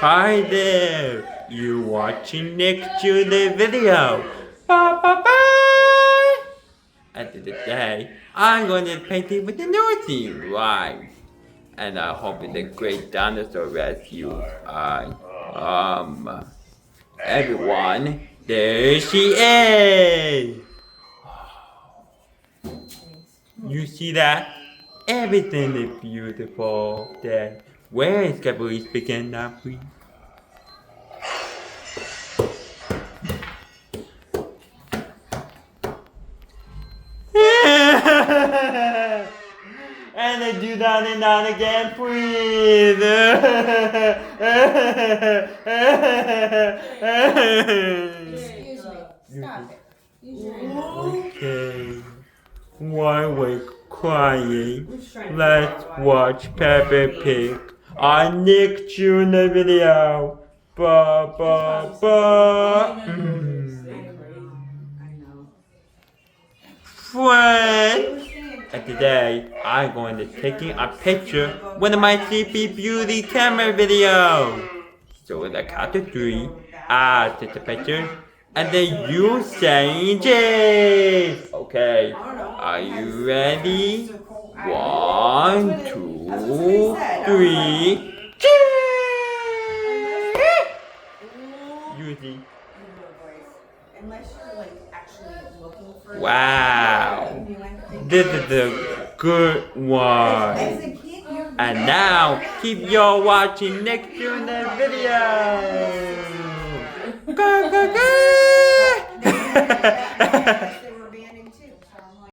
Hi there! You watching Nick Julie video? Bye bye bye! At the end of the day, I'm going to paint it with the nosy rhyme. And I hope it's a great dinosaur rescue. Everyone, there she is! You see that? Everything is beautiful there. Where is Gabriel's begin now, please? And then do that and that again, please. Excuse me. Stop it. Use your hand. Okay. While we're crying, let's watch Peppa Pig on Nick Jr. video. Ba ba ba. Friend. And today, I'm going to taking a picture with my Sleepy Beauty camera video. So in the count of 3, I take the picture, and then you say cheese. Okay, are you ready? 1, 2, 3, cheese! Usually. Unless you're like actually looking for Wow. This is a good one. As a kid, you're And now, keep your watching next to the video. Go, go, go.